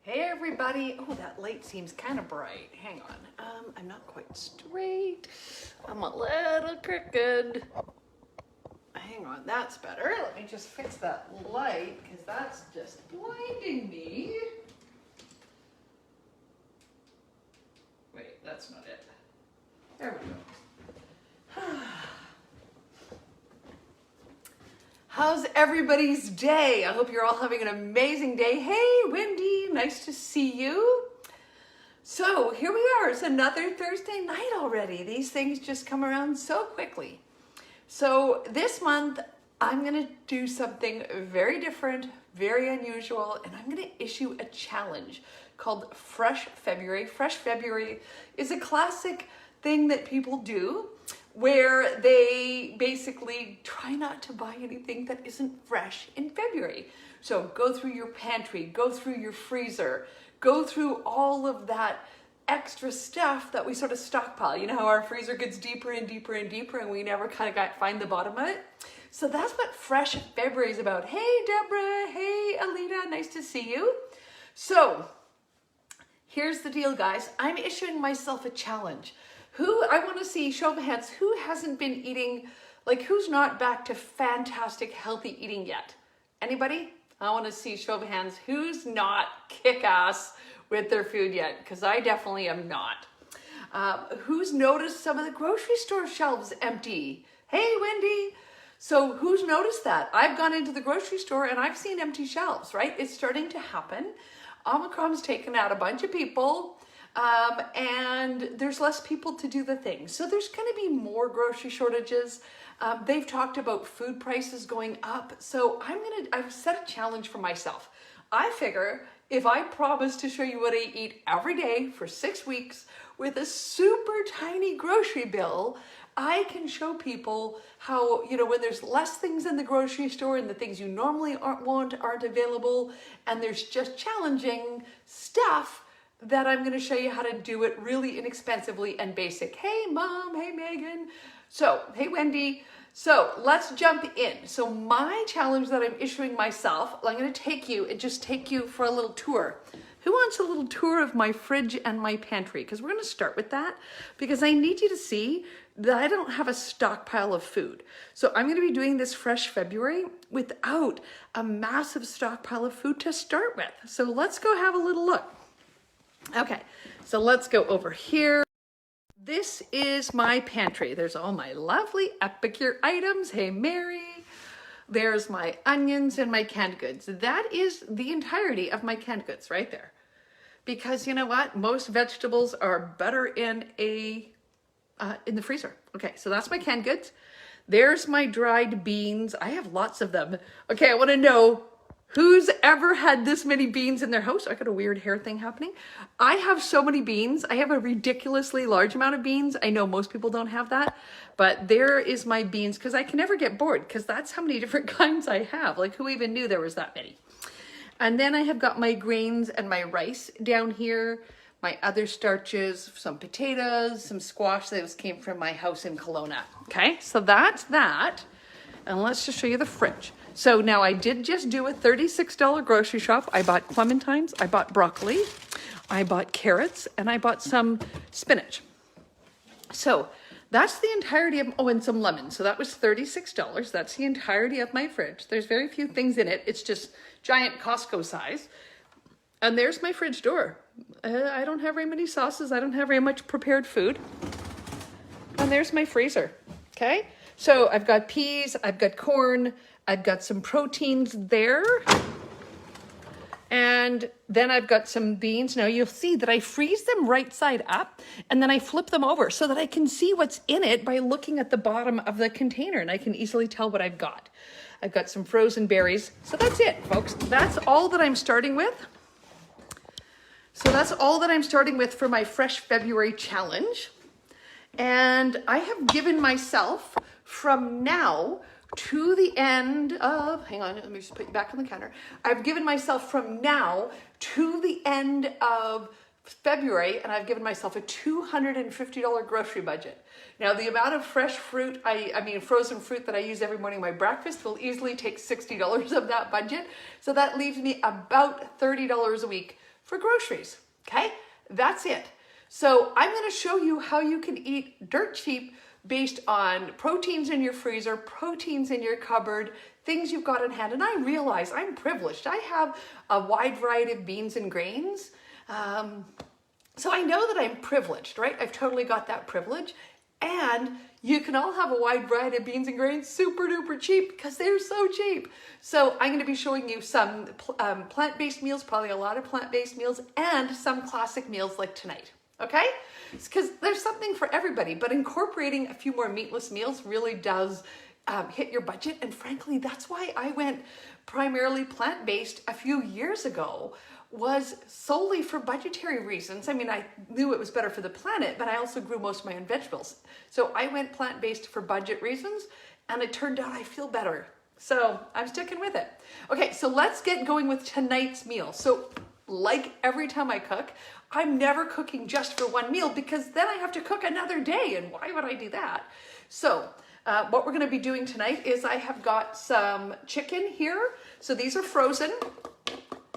Hey everybody. Oh, that light seems kind of bright. Hang on. I'm not quite straight. I'm a little crooked. Hang on, that's better. Let me just fix that light because that's just blinding me. Wait, that's not it. There we go. How's everybody's day? I hope you're all having an amazing day. Hey, Wendy, nice to see you. So here we are. It's another Thursday night already. These things just come around so quickly. So this month, I'm going to do something very different, very unusual, and I'm going to issue a challenge called Fresh February. Fresh February is a classic thing that people do where they basically try not to buy anything that isn't fresh in February. So go through your pantry, go through your freezer, go through all of that extra stuff that we sort of stockpile. You know how our freezer gets deeper and deeper and deeper and we never kind of find the bottom of it? So that's what Fresh February is about. Hey, Deborah. Hey, Alita. Nice to see you. So here's the deal, guys. I'm issuing myself a challenge. I want to see, show of hands, who hasn't been eating, who's not back to fantastic healthy eating yet? Anybody? I want to see, show of hands, who's not kick-ass with their food yet? Because I definitely am not. Who's noticed some of the grocery store shelves empty? Hey, Wendy. So who's noticed that? I've gone into the grocery store and I've seen empty shelves, right? It's starting to happen. Omicron's taken out a bunch of people. And there's less people to do the thing. So there's going to be more grocery shortages. They've talked about food prices going up. So I've set a challenge for myself. I figure if I promise to show you what I eat every day for 6 weeks with a super tiny grocery bill, I can show people how, when there's less things in the grocery store and the things you normally aren't available, and there's just challenging stuff, that I'm going to show you how to do it really inexpensively and basic. Hey, Mom. Hey, Megan. So, hey, Wendy. So let's jump in. So my challenge that I'm issuing myself, I'm going to take you for a little tour. Who wants a little tour of my fridge and my pantry? Because we're going to start with that because I need you to see that I don't have a stockpile of food. So I'm going to be doing this Fresh February without a massive stockpile of food to start with. So let's go have a little look. Okay, so let's go over here. This is my pantry. There's all my lovely Epicure items. Hey, Mary. There's my onions and my canned goods. That is the entirety of my canned goods right there. Because you know what? Most vegetables are better in the freezer. Okay, so that's my canned goods. There's my dried beans. I have lots of them. Okay, I want to know who's ever had this many beans in their house? I got a weird hair thing happening. I have so many beans. I have a ridiculously large amount of beans. I know most people don't have that, but there is my beans because I can never get bored because that's how many different kinds I have. Who even knew there was that many? And then I have got my grains and my rice down here, my other starches, some potatoes, some squash that came from my house in Kelowna. Okay, so that's that. And let's just show you the fridge. So now I did just do a $36 grocery shop. I bought clementines, I bought broccoli, I bought carrots, and I bought some spinach. So that's the entirety of, and some lemons. So that was $36. That's the entirety of my fridge. There's very few things in it. It's just giant Costco size. And there's my fridge door. I don't have very many sauces. I don't have very much prepared food. And there's my freezer, okay? So I've got peas, I've got corn, I've got some proteins there. And then I've got some beans. Now you'll see that I freeze them right side up and then I flip them over so that I can see what's in it by looking at the bottom of the container and I can easily tell what I've got. I've got some frozen berries. So that's it, folks. That's all that I'm starting with. So that's all that I'm starting with for my Fresh February challenge. And I have given myself from now to the end of, hang on, let me just put you back on the counter. I've given myself from now to the end of February, and I've given myself a $250 grocery budget. Now, the amount of fresh fruit, frozen fruit that I use every morning in my breakfast will easily take $60 of that budget. So that leaves me about $30 a week for groceries, okay? That's it. So I'm gonna show you how you can eat dirt cheap based on proteins in your freezer, proteins in your cupboard, things you've got in hand. And I realize I'm privileged. I have a wide variety of beans and grains. So I know that I'm privileged, right? I've totally got that privilege. And you can all have a wide variety of beans and grains super duper cheap because they're so cheap. So I'm going to be showing you some plant-based meals, probably a lot of plant-based meals, and some classic meals like tonight. Okay? Because there's something for everybody, but incorporating a few more meatless meals really does hit your budget. And frankly, that's why I went primarily plant-based a few years ago, was solely for budgetary reasons. I mean, I knew it was better for the planet, but I also grew most of my own vegetables. So I went plant-based for budget reasons, and it turned out I feel better. So I'm sticking with it. Okay, so let's get going with tonight's meal. So like every time I cook, I'm never cooking just for one meal because then I have to cook another day, and why would I do that? So what we're gonna be doing tonight is I have got some chicken here. So these are frozen.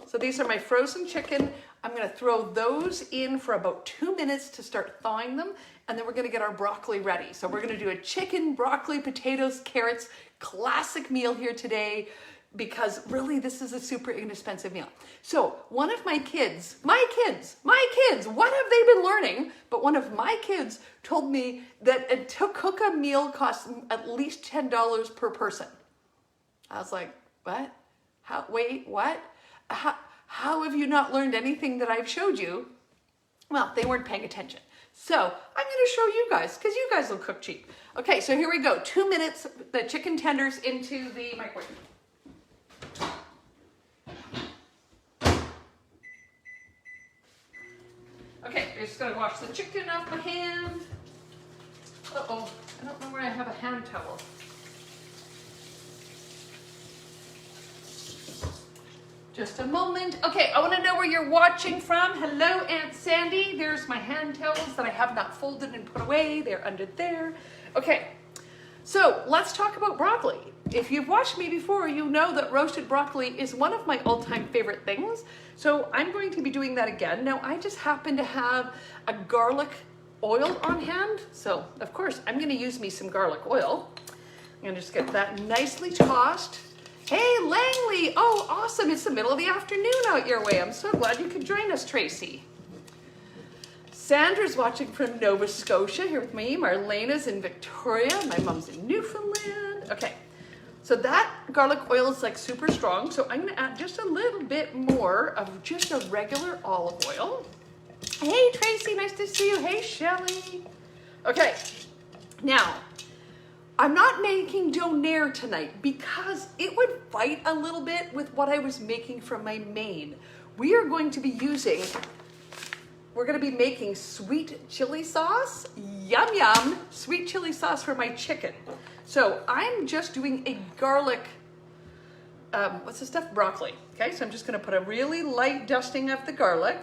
So these are my frozen chicken. I'm gonna throw those in for about 2 minutes to start thawing them, and then we're gonna get our broccoli ready. So we're gonna do a chicken, broccoli, potatoes, carrots, classic meal here today, because really this is a super inexpensive meal. So one of my kids, what have they been learning? But one of my kids told me that to cook a meal costs at least $10 per person. I was like, what? How, wait, what? How have you not learned anything that I've showed you? Well, they weren't paying attention. So I'm gonna show you guys, because you guys will cook cheap. Okay, so here we go. 2 minutes, the chicken tenders into the microwave. Okay, I'm just gonna wash the chicken off my hand. Uh-oh, I don't know where I have a hand towel. Just a moment. Okay, I want to know where you're watching from. Hello, Aunt Sandy. There's my hand towels that I have not folded and put away. They're under there. Okay, so let's talk about broccoli. If you've watched me before, you know that roasted broccoli is one of my all-time favorite things. So I'm going to be doing that again. Now, I just happen to have a garlic oil on hand. So, of course, I'm going to use me some garlic oil. I'm going to just get that nicely tossed. Hey, Langley! Oh, awesome. It's the middle of the afternoon out your way. I'm so glad you could join us, Tracy. Sandra's watching from Nova Scotia here with me. Marlena's in Victoria. My mom's in Newfoundland. Okay, so that garlic oil is like super strong. So I'm going to add just a little bit more of just a regular olive oil. Hey, Tracy, nice to see you. Hey, Shelly. Okay, now, I'm not making donair tonight because it would fight a little bit with what I was making from my main. We are going to be using, we're going to be making sweet chili sauce. Yum, yum. Sweet chili sauce for my chicken. So I'm just doing a garlic, what's this stuff? Broccoli. Okay, so I'm just going to put a really light dusting of the garlic.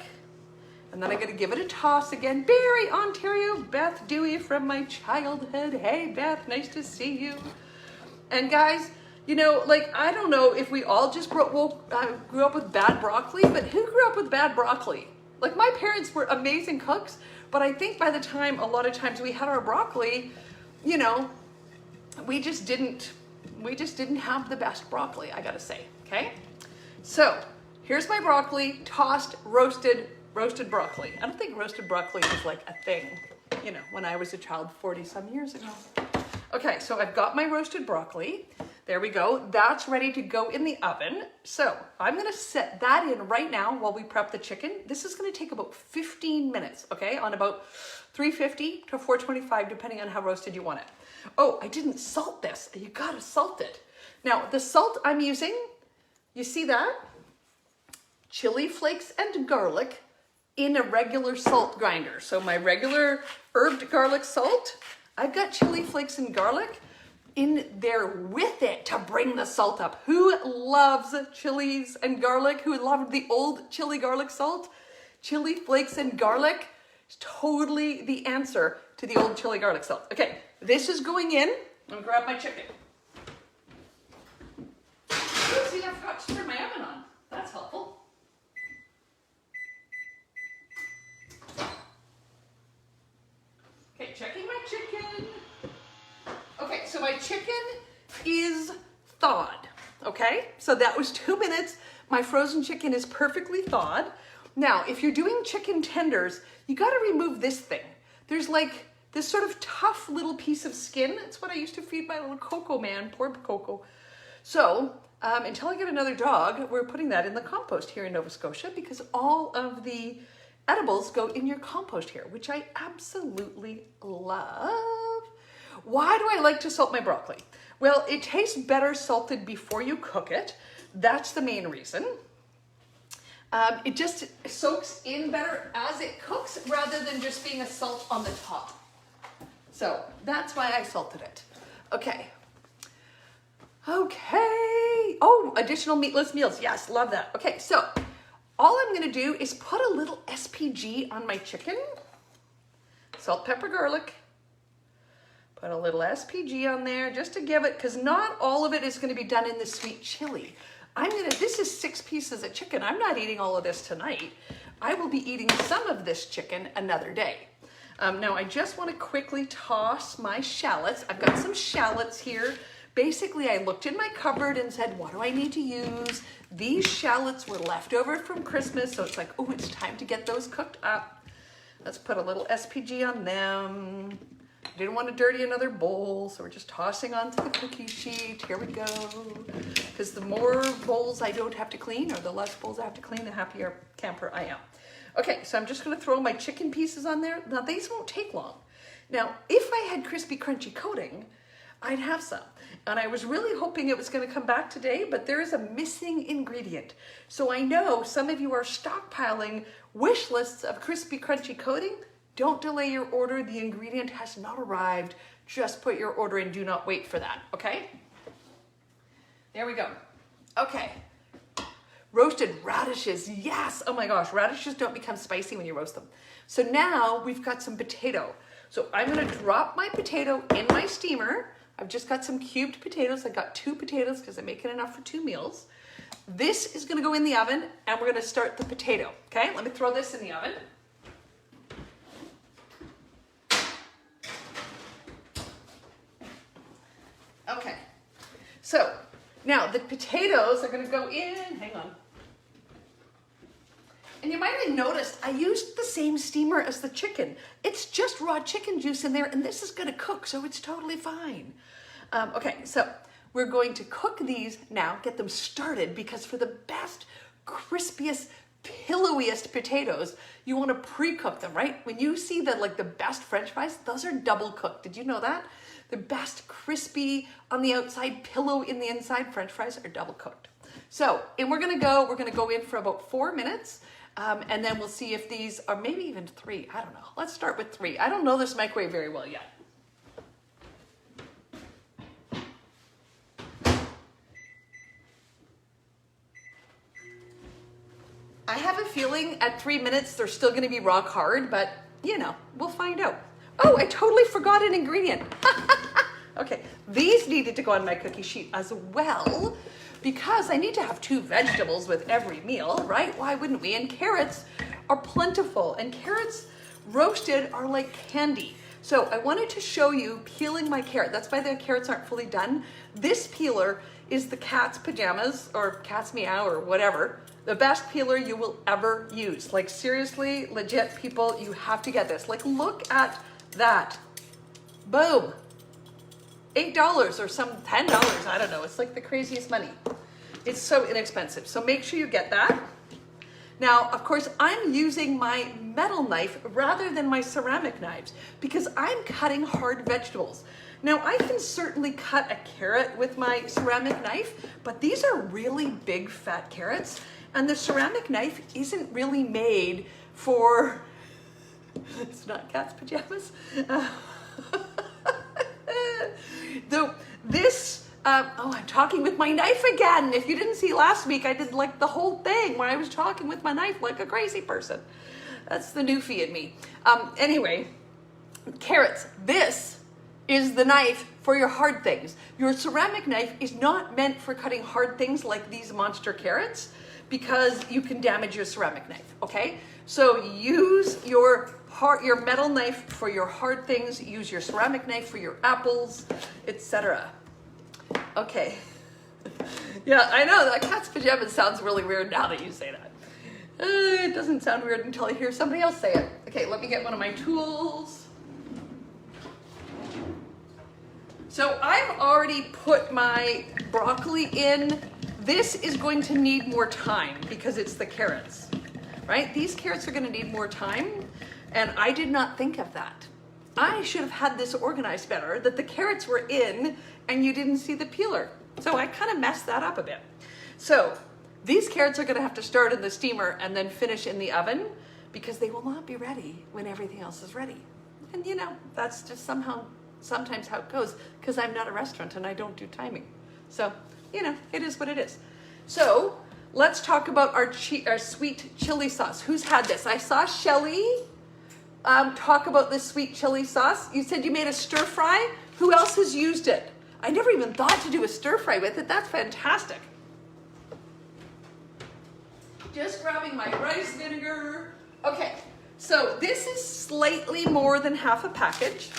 And then I'm going to give it a toss again. Barrie, Ontario, Beth Dewey from my childhood. Hey, Beth, nice to see you. And guys, you know, like, I don't know if we all just grew up with bad broccoli, but who grew up with bad broccoli? Like, my parents were amazing cooks, but I think by the time, a lot of times we had our broccoli, you know, we just didn't have the best broccoli, I gotta say, okay? So, here's my broccoli, tossed, roasted broccoli. I don't think roasted broccoli was like a thing, you know, when I was a child 40 some years ago. Okay, so I've got my roasted broccoli. There we go. That's ready to go in the oven. So I'm gonna set that in right now while we prep the chicken. This is gonna take about 15 minutes, okay, on about 350 to 425, depending on how roasted you want it. Oh, I didn't salt this. You gotta salt it. Now, the salt I'm using, you see that? Chili flakes and garlic in a regular salt grinder. So my regular herbed garlic salt, I've got chili flakes and garlic in there with it to bring the salt up. Who loves chilies and garlic? Who loved the old chili garlic salt? Chili flakes and garlic is totally the answer to the old chili garlic salt. Okay, this is going in. I'm gonna grab my chicken. See, I forgot to turn my oven on. That's helpful. my chicken is thawed, okay? So that was 2 minutes. My frozen chicken is perfectly thawed. Now, if you're doing chicken tenders, you gotta remove this thing. There's like this sort of tough little piece of skin. That's what I used to feed my little Coco man, poor Coco. So, until I get another dog, we're putting that in the compost here in Nova Scotia because all of the edibles go in your compost here, which I absolutely love. Why do I like to salt my broccoli? Well, it tastes better salted before you cook it. That's the main reason. It just soaks in better as it cooks rather than just being a salt on the top. So that's why I salted it. Okay. Okay. Oh, additional meatless meals. Yes, love that. Okay, so all I'm gonna do is put a little SPG on my chicken. Salt, pepper, garlic. Put a little SPG on there just to give it, because not all of it is gonna be done in the sweet chili. This is 6 pieces of chicken. I'm not eating all of this tonight. I will be eating some of this chicken another day. Now I just wanna quickly toss my shallots. I've got some shallots here. Basically, I looked in my cupboard and said, what do I need to use? These shallots were left over from Christmas, so it's like, oh, it's time to get those cooked up. Let's put a little SPG on them. Didn't want to dirty another bowl, so we're just tossing onto the cookie sheet. Here we go. Because the more bowls I don't have to clean, or the less bowls I have to clean, the happier camper I am. Okay, so I'm just gonna throw my chicken pieces on there. Now these won't take long. Now, if I had crispy, crunchy coating, I'd have some. And I was really hoping it was gonna come back today, but there is a missing ingredient. So I know some of you are stockpiling wish lists of crispy, crunchy coating. Don't delay your order. The ingredient has not arrived. Just put your order in. Do not wait for that, okay? There we go. Okay. Roasted radishes, yes. Oh my gosh, radishes don't become spicy when you roast them. So now we've got some potato. So I'm gonna drop my potato in my steamer. I've just got some cubed potatoes. I got 2 potatoes because I'm making enough for 2 meals. This is gonna go in the oven and we're gonna start the potato, okay? Let me throw this in the oven. Okay, so now the potatoes are gonna go in, hang on. And you might have noticed I used the same steamer as the chicken. It's just raw chicken juice in there and this is gonna cook, so it's totally fine. Okay, so we're going to cook these now, get them started, because for the best, crispiest, pillowiest potatoes, you wanna pre-cook them, right? When you see the best French fries, those are double cooked. Did you know that? The best crispy on the outside, pillow in the inside French fries are double cooked. So, and we're gonna go in for about 4 minutes, and then we'll see if these are maybe even 3, I don't know. Let's start with 3. I don't know this microwave very well yet. I have a feeling at 3 minutes they're still gonna be rock hard, but you know, we'll find out. Oh, I totally forgot an ingredient. Okay, these needed to go on my cookie sheet as well, because I need to have 2 vegetables with every meal, right? Why wouldn't we? And carrots are plentiful, and carrots roasted are like candy. So I wanted to show you peeling my carrot. That's why the carrots aren't fully done. This peeler is the cat's pajamas, or cat's meow, or whatever. The best peeler you will ever use. Like seriously, legit people, you have to get this. Like look at that. Boom. $8 or some $10, I don't know. It's like the craziest money. It's so inexpensive. So make sure you get that. Now, of course, I'm using my metal knife rather than my ceramic knives because I'm cutting hard vegetables. Now, I can certainly cut a carrot with my ceramic knife, but these are really big fat carrots, and the ceramic knife isn't really made for, it's not cat's pajamas. Though this, oh, I'm talking with my knife again. If you didn't see last week, I did like the whole thing where I was talking with my knife like a crazy person. That's the newfie in me. Anyway, carrots. This is the knife for your hard things. Your ceramic knife is not meant for cutting hard things like these monster carrots because you can damage your ceramic knife, okay? So use your your metal knife for your hard things, use your ceramic knife for your apples, etc. Okay. Yeah, I know, that cat's pajamas sounds really weird now that you say that. It doesn't sound weird until I hear somebody else say it. Okay, let me get one of my tools. So I've already put my broccoli in. This is going to need more time because it's the carrots, right? These carrots are going to need more time, and I did not think of that. I should have had this organized better, that the carrots were in and you didn't see the peeler. So I kind of messed that up a bit. So these carrots are going to have to start in the steamer and then finish in the oven because they will not be ready when everything else is ready. And you know, that's just sometimes how it goes, because I'm not a restaurant and I don't do timing. So, you know, it is what it is. So let's talk about our sweet chili sauce. Who's had this? I saw Shelly talk about this sweet chili sauce. You said you made a stir fry. Who else has used it? I never even thought to do a stir fry with it. That's fantastic. Just grabbing my rice vinegar. Okay, so this is slightly more than half a package.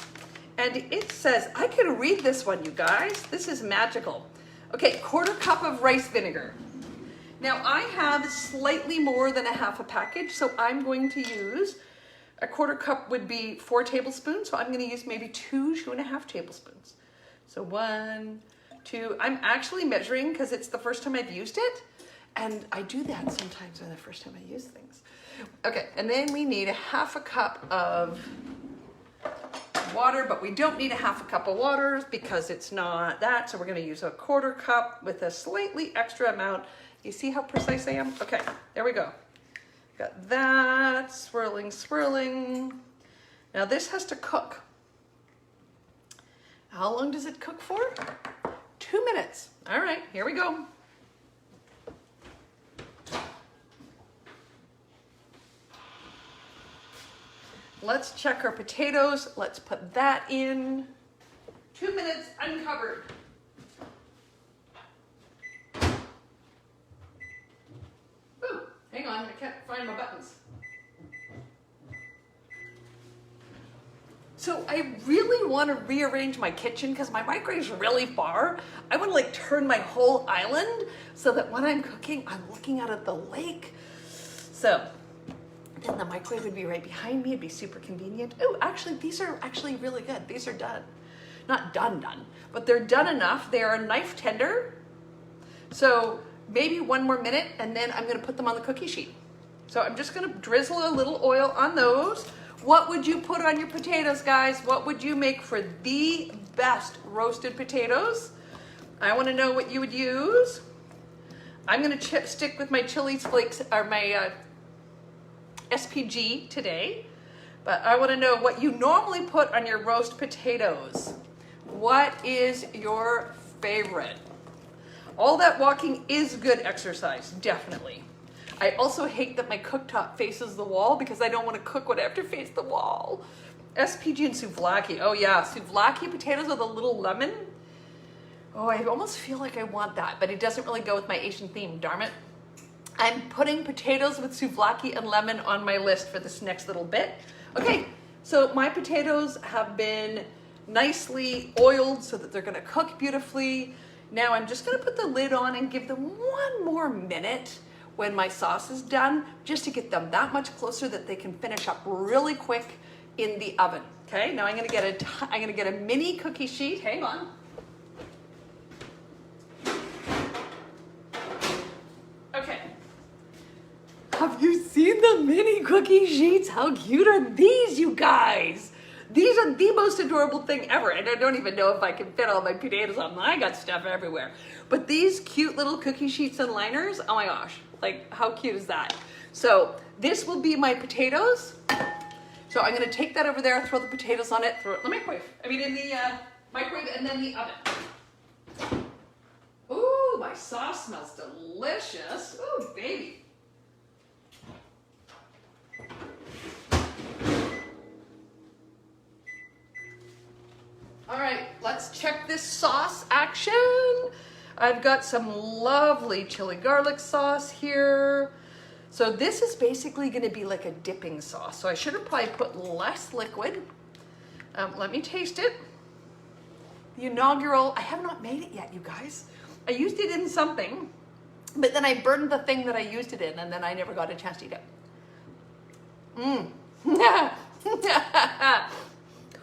And it says, I can read this one, you guys. This is magical. Okay, 1/4 cup of rice vinegar. Now I have slightly more than a half a package, so I'm going to use a 1/4 cup would be 4 tablespoons. So I'm going to use maybe 2.5 tablespoons. So 1, 2, I'm actually measuring because it's the first time I've used it. And I do that sometimes when the first time I use things. Okay, and then we need a 1/2 cup of water, but we don't need a 1/2 cup of water because it's not that. So we're going to use a 1/4 cup with a slightly extra amount. You see how precise I am? Okay, there we go. Got that, swirling, swirling. Now this has to cook. How long does it cook for? 2 minutes. All right, here we go. Let's check our potatoes. Let's put that in. 2 minutes uncovered. Ooh, hang on, I can't find my buttons. So I really want to rearrange my kitchen because my microwave's really far. I want to like turn my whole island so that when I'm cooking, I'm looking out at the lake. So then the microwave would be right behind me. It'd be super convenient. Oh, actually, these are actually really good. These are done. Not done, but they're done enough. They are knife tender. So maybe 1 more minute and then I'm going to put them on the cookie sheet. So I'm just going to drizzle a little oil on those. What would you put on your potatoes, guys? What would you make for the best roasted potatoes? I want to know what you would use. I'm going to stick with my chili flakes or my SPG today, but I want to know what you normally put on your roast potatoes. What is your favorite? All that walking is good exercise, definitely. I also hate that my cooktop faces the wall because I don't want to cook when I have to face the wall. SPG and souvlaki. Oh yeah, souvlaki potatoes with a little lemon. Oh, I almost feel like I want that, but it doesn't really go with my Asian theme, darn it. I'm putting potatoes with souvlaki and lemon on my list for this next little bit. Okay, so my potatoes have been nicely oiled so that they're gonna cook beautifully. Now I'm just gonna put the lid on and give them 1 more minute when my sauce is done, just to get them that much closer that they can finish up really quick in the oven. Okay, now I'm gonna get a mini cookie sheet, hang on. Okay. Have you seen the mini cookie sheets? How cute are these, you guys? These are the most adorable thing ever, and I don't even know if I can fit all my potatoes on. I got stuff everywhere. But these cute little cookie sheets and liners, oh my gosh, like how cute is that? So this will be my potatoes. So I'm gonna take that over there, throw the potatoes on it, throw it in the microwave. In the microwave and then the oven. Ooh, my sauce smells delicious. Ooh, baby. All right, let's check this sauce action. I've got some lovely chili garlic sauce here, So this is basically gonna be like a dipping sauce. So I should have probably put less liquid. Let me taste it. The inaugural, I have not made it yet, you guys. I used it in something, but then I burned the thing that I used it in, and then I never got a chance to eat it.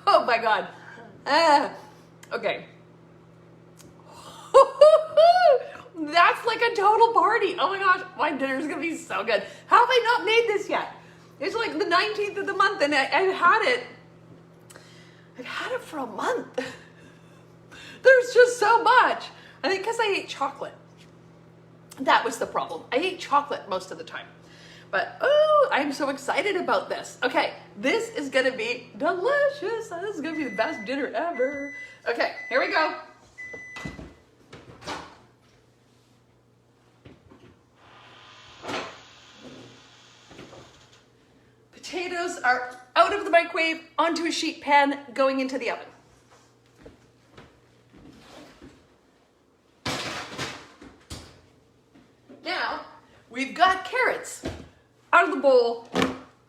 Oh my God. Okay. That's like a total party. Oh my gosh, my dinner's gonna be so good. How have I not made this yet? It's like the 19th of the month and I've had it for a month. There's just so much. I think because I ate chocolate. That was the problem. I ate chocolate most of the time. But, oh, I'm so excited about this. Okay, this is gonna be delicious. This is gonna be the best dinner ever. Okay, here we go. Potatoes are out of the microwave, onto a sheet pan, going into the oven. Now, we've got carrots out of the bowl,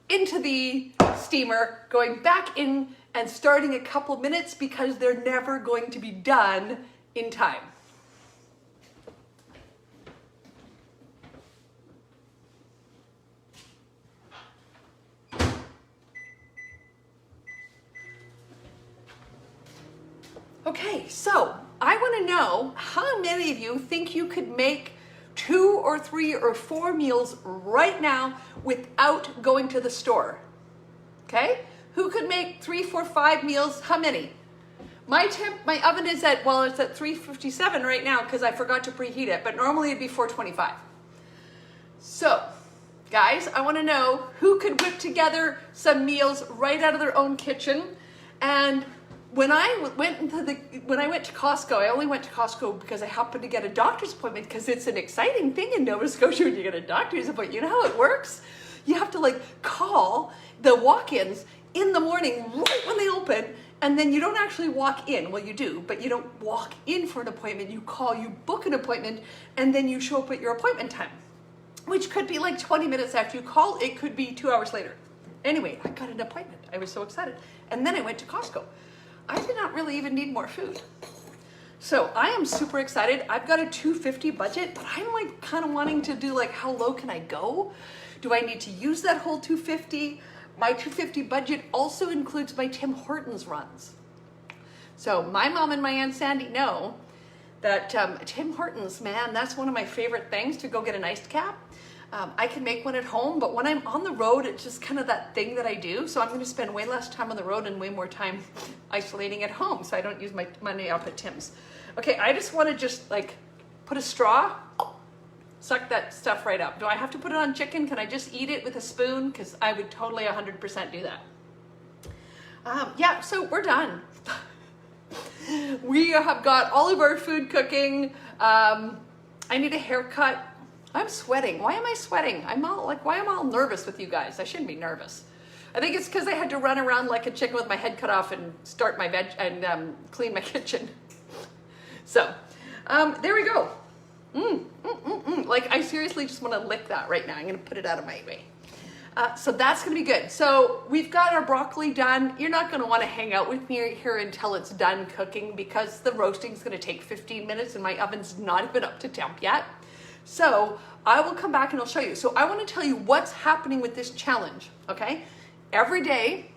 into the steamer, going back in and starting a couple minutes because they're never going to be done in time. Okay, so I want to know how many of you think you could make 2 or 3 or 4 meals right now without going to the store. Okay? Who could make 3, 4, 5 meals? How many? My oven is at, well, it's at 357 right now because I forgot to preheat it, but normally it'd be 425. So, guys, I want to know who could whip together some meals right out of their own kitchen. And when I went to Costco, I only went to Costco because I happened to get a doctor's appointment because it's an exciting thing in Nova Scotia when you get a doctor's appointment. You know how it works? You have to like call the walk-ins in the morning right when they open, and then you don't actually walk in. Well, you do, but you don't walk in for an appointment. You call, you book an appointment, and then you show up at your appointment time, which could be like 20 minutes after you call. It could be 2 hours later. Anyway, I got an appointment. I was so excited. And then I went to Costco. I did not really even need more food. So I am super excited. I've got a $250 budget, but I'm like kind of wanting to do like, how low can I go? Do I need to use that whole $250? My $250 budget also includes my Tim Hortons runs. So my mom and my Aunt Sandy know that Tim Hortons, man, that's one of my favorite things, to go get an iced cap. I can make one at home, but when I'm on the road, it's just kind of that thing that I do. So I'm going to spend way less time on the road and way more time isolating at home, so I don't use my money up at Tim's. Okay, I just want to just like put a straw, suck that stuff right up. Do I have to put it on chicken? Can I just eat it with a spoon? Because I would totally 100% do that. Yeah, so we're done. We have got all of our food cooking. I need a haircut. I'm sweating. Why am I sweating? Why am I all nervous with you guys? I shouldn't be nervous. I think it's because I had to run around like a chicken with my head cut off and start my veg and clean my kitchen. So, there we go. Like, I seriously just want to lick that right now. I'm going to put it out of my way. So that's going to be good. So we've got our broccoli done. You're not going to want to hang out with me here until it's done cooking because the roasting is going to take 15 minutes and my oven's not even up to temp yet. So I will come back and I'll show you. So I want to tell you what's happening with this challenge, okay? Every day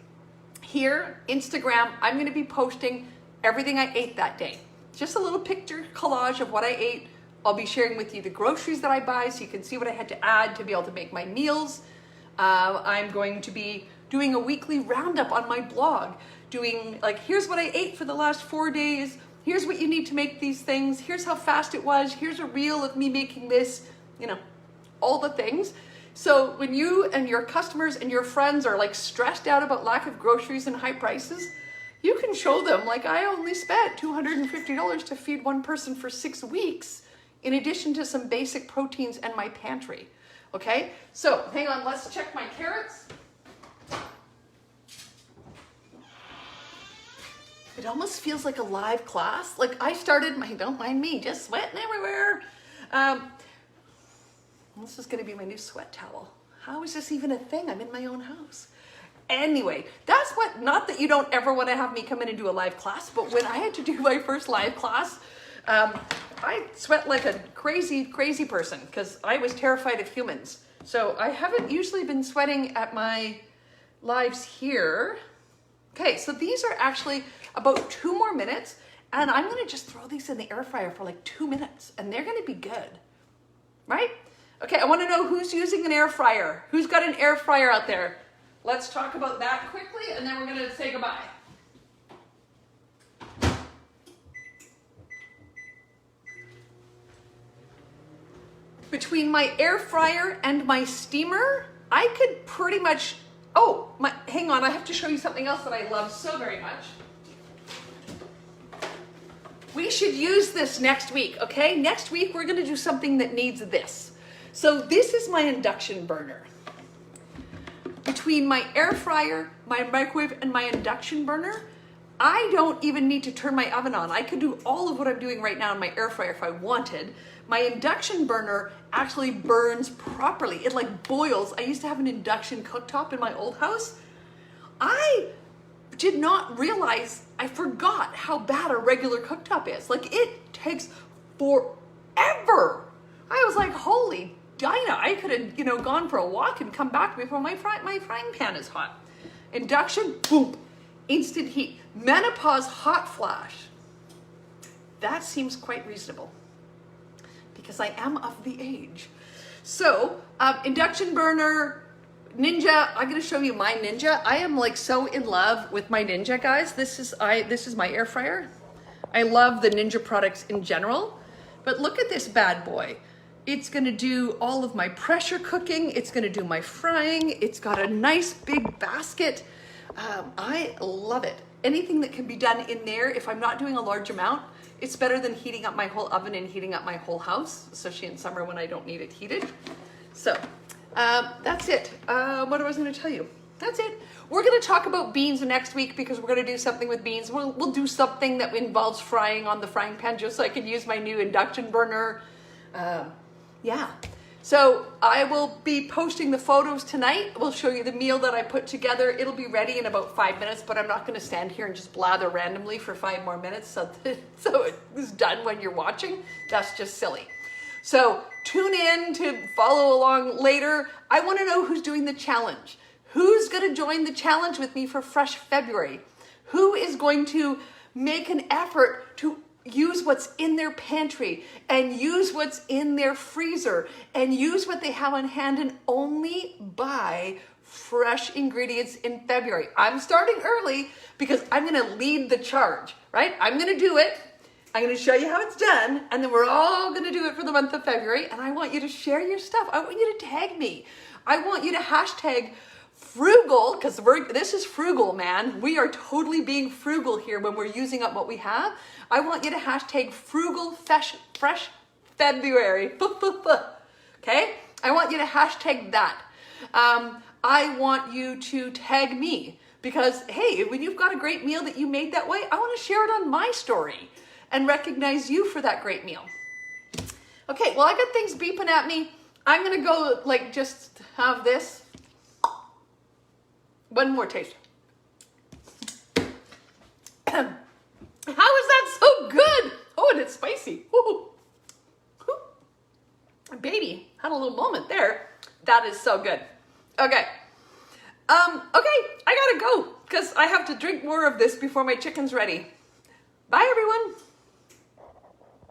here, Instagram, I'm going to be posting everything I ate that day. Just a little picture collage of what I ate. I'll be sharing with you the groceries that I buy so you can see what I had to add to be able to make my meals. I'm going to be doing a weekly roundup on my blog, doing like, here's what I ate for the last 4 days. Here's what you need to make these things. Here's how fast it was. Here's a reel of me making this, you know, all the things. So when you and your customers and your friends are like stressed out about lack of groceries and high prices, you can show them like, I only spent $250 to feed one person for 6 weeks, in addition to some basic proteins and my pantry. Okay, so hang on, let's check my carrots. It almost feels like a live class. Like I started my, don't mind me, just sweating everywhere. This is gonna be my new sweat towel. How is this even a thing? I'm in my own house. Anyway, that's what, not that you don't ever want to have me come in and do a live class, but when I had to do my first live class, I sweat like a crazy, crazy person because I was terrified of humans. So I haven't usually been sweating at my lives here. Okay, so these are actually about 2 more minutes, and I'm gonna just throw these in the air fryer for like 2 minutes, and they're gonna be good, right? Okay, I wanna know who's using an air fryer. Who's got an air fryer out there? Let's talk about that quickly, and then we're gonna say goodbye. Between my air fryer and my steamer, I could pretty much, hang on, I have to show you something else that I love so very much. We should use this next week, okay? Next week, we're gonna do something that needs this. So this is my induction burner. Between my air fryer, my microwave, and my induction burner, I don't even need to turn my oven on. I could do all of what I'm doing right now in my air fryer if I wanted. My induction burner actually burns properly. It like boils. I used to have an induction cooktop in my old house. I did not realize, I forgot how bad a regular cooktop is. Like it takes forever. I was like, holy Dinah, I could have, gone for a walk and come back before my frying pan is hot. Induction, boom, instant heat. Menopause hot flash. That seems quite reasonable because I am of the age. So, induction burner, Ninja, I'm gonna show you my Ninja. I am like so in love with my Ninja, guys. This is my air fryer. I love the Ninja products in general, but look at this bad boy. It's gonna do all of my pressure cooking. It's gonna do my frying. It's got a nice big basket. I love it. Anything that can be done in there, if I'm not doing a large amount, it's better than heating up my whole oven and heating up my whole house, especially in summer when I don't need it heated. So that's it. What was I gonna tell you? That's it. We're gonna talk about beans next week because we're gonna do something with beans. We'll do something that involves frying on the frying pan just so I can use my new induction burner. Yeah. So I will be posting the photos tonight. We'll show you the meal that I put together. It'll be ready in about 5 minutes, but I'm not going to stand here and just blather randomly for 5 more minutes so it is done when you're watching. That's just silly. So tune in to follow along later. I want to know who's doing the challenge. Who's going to join the challenge with me for Fresh February? Who is going to make an effort to use what's in their pantry and use what's in their freezer and use what they have on hand and only buy fresh ingredients in February. I'm starting early because I'm going to lead the charge, right? I'm going to do it. I'm going to show you how it's done, and then we're all going to do it for the month of February, and I want you to share your stuff. I want you to tag me. I want you to hashtag Frugal, because this is frugal, man. We are totally being frugal here when we're using up what we have. I want you to hashtag Frugal Fresh February. Okay? I want you to hashtag that. I want you to tag me because, hey, when you've got a great meal that you made that way, I want to share it on my story and recognize you for that great meal. Okay, well, I got things beeping at me. I'm going to go, just have this. One more taste. How is that so good? Oh, and it's spicy. Woo. Baby had a little moment there. That is so good. Okay. Okay, I gotta go because I have to drink more of this before my chicken's ready. Bye, everyone.